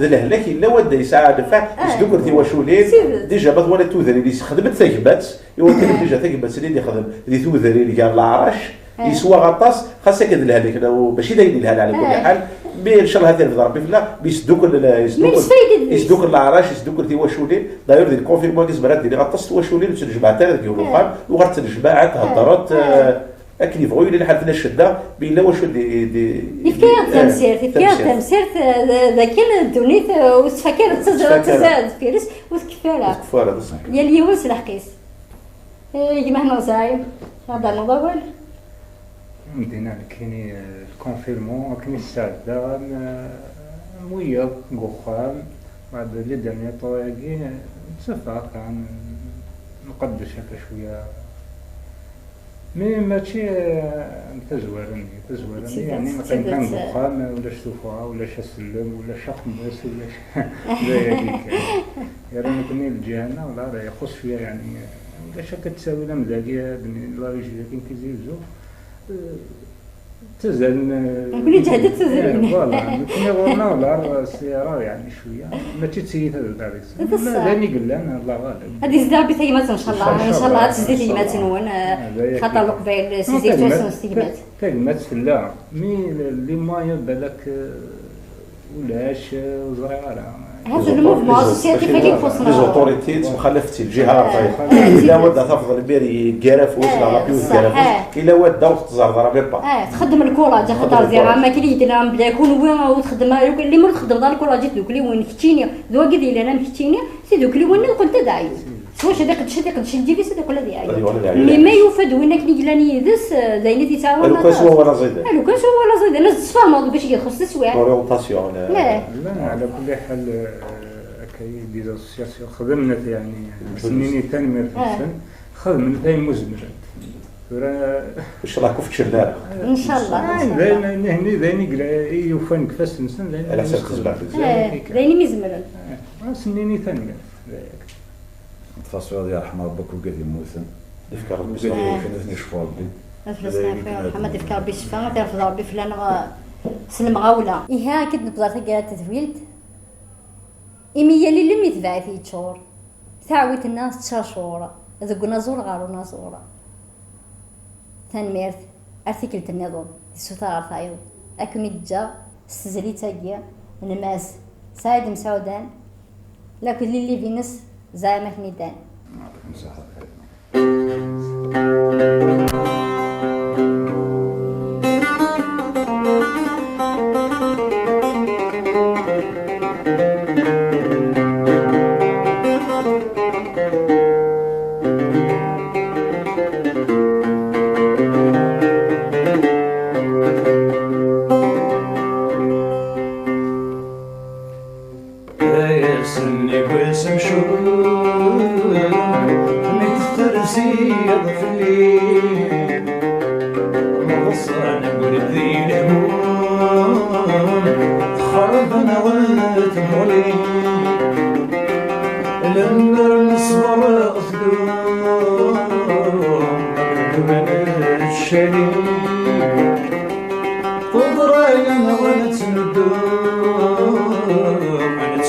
ذا الهلاك الا ودا يساعد فا يسدوك دي واش ولي ديجا بغا ولا توذري اللي خدمت ثقبات يمكن ديجا ثقبات اللي خدم اللي توذري اللي قال العراش يسوى غطاس خاصك هذا الهلاك ماشي دايرين لها على كل حال ان شاء الله هذا في ربي فلا يسدوك العراش يسدوك دي واشولين داير دي الكونفيرمون زبرات دي غطاس واشولين وتنجمع ثلاث كيلو وغتنجمع هضرات اكل يبغوا يلي حالتنا الشده بلا واش دي
يفكر تمسير ذاك الدونيت وتفكر تزاد فيرس وتكفاله
كفاره صحيح
يا اليوم سلحقيس كيما هنا صايب هذا الموضوع
مدينة كايني الكونفيرمون كايني السادة مويا قخام بعد لي ديرني طواقي نتفق عن نقدش هكا شوية مي ماشي تزورني يعني ما كان قخام ولا شوفها ولا سلم ولا خمس ولا لا هذيك يعني كني الجهنة ولا راه يخص فيها يعني ولا كتساوي لها مزاجيه الله يجزيها كاين كيزيدو تزن
نقولي جهدت تزن
فوالا كنا غورنا ولا السياره يعني شويه ما تيتسيت هذا الدارس لا قال لنا الله غالب
هذه زدار بثيمات ان شاء الله ان شاء الله تزيد ثيمات نون خاطر القبائل سيزيت ثيمات
كلمات في الله مي اللي ما يبالك ولاش زريعه
هذا الموفمون السياسي فين يخصنا
لي زوتوريتي مخالفتي الجهه الا ودا تفضل بيري كراف وصل على بيوت كراف الا ودا وتزرزر بيبا
تخدم الكولاج خاطر زيرا ما كاين يدير بلا يكون وين وتخدم اللي ما تخدم دار الكولاج دوك اللي وين كتيني ذو قدي انا مكتيني سي دوك اللي وين قلت داعي واش هذاك قدش نديري سي دوك الذي عايز مي ما يفاد وينك نيجلاني يدس زينتي تاعو
لو كان هو ولا زيد
لو كان هو ولا زيد الناس تفهم باش يخص تسويع
اورينتاسيون
لا
على كل حال كاي دي زاسوسياسيون خدمنا يعني سنيني تنمير في السن خدمنا دايما مزمرة
ان شاء الله كفت شلال
ان شاء الله
دايما هني دايما يوفن كفاس نسن دايما
على اساس تزبع
دايما مزمرة
سنيني تنمير
تفاصيل ديال رحمه ربك وقال يموتن
يفكر
كان يشفوا ربي
محمد يفكر ربي الشفاء تعرف ربي فلان سلم غاوله إيها كنت نقدر تلقى تثويلت إمية اللي لم يتبع في شهور ثاويت الناس 9 شهور ذوق نزور غارو نزورة ثاني أرتكلة النظام السلطة ثايو أكون جا استزلي تاقيا الناس سعيد مسعودان لكن اللي بينس زعما ميدان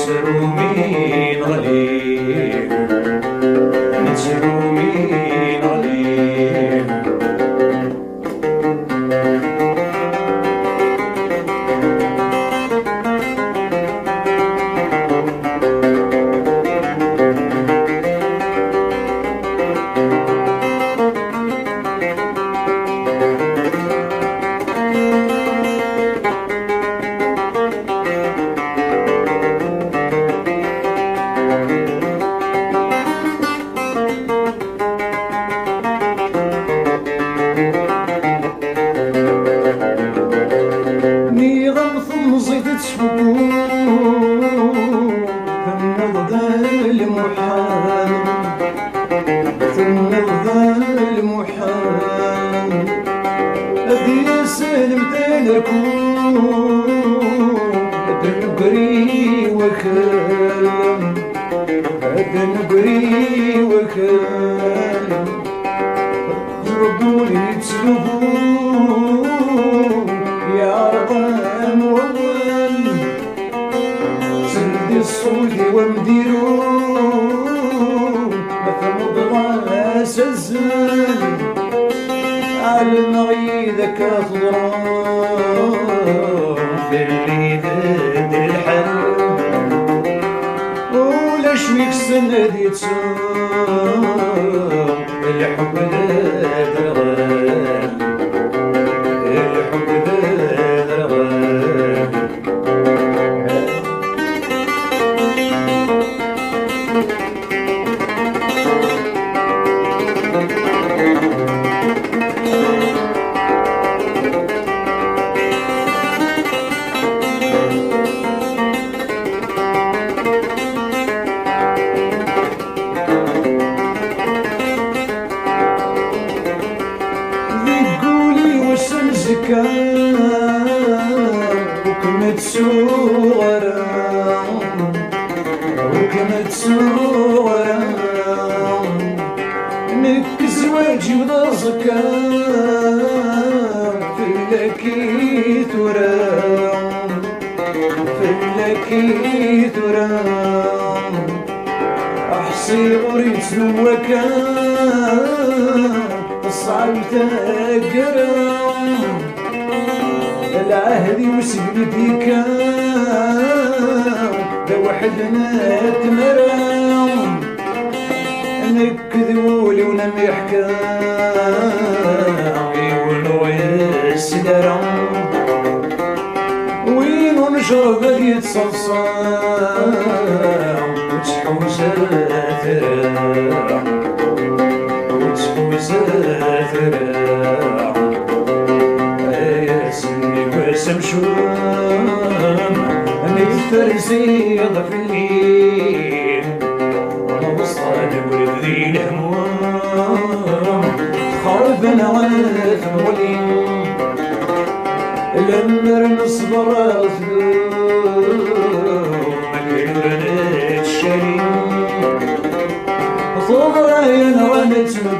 ونتسرومين غليل المحال تنظر المحال هذي سلم تنركون دنقري وكال دنقري وكال ضربوني تسلبون يا رقم وضل سندي الصوتي ومديرون مثل مضغاس الزل على المغيدك أخضران في اللي ذات الحل ولا شويك السنة دي تسام الحب ذات الغال الحب ذات الغال وكنت صغيرة وكنت صغيرة نكز واجي وضازكا في لكي ترام في لكي ترام أحصي غريت نوكا صعب تقرام العهدي وسجنتي كان ذا وحدنا تمرام نكذبولي ونم يحكام يقولوا يا السدرام وين نشرب هدية صلصام وتحوز الثرام وتحوز الثرام سمشوم نفترسي ضف الليل وانا وصل ولد ذي الهموم خربنا عثم ولين لمر نصبر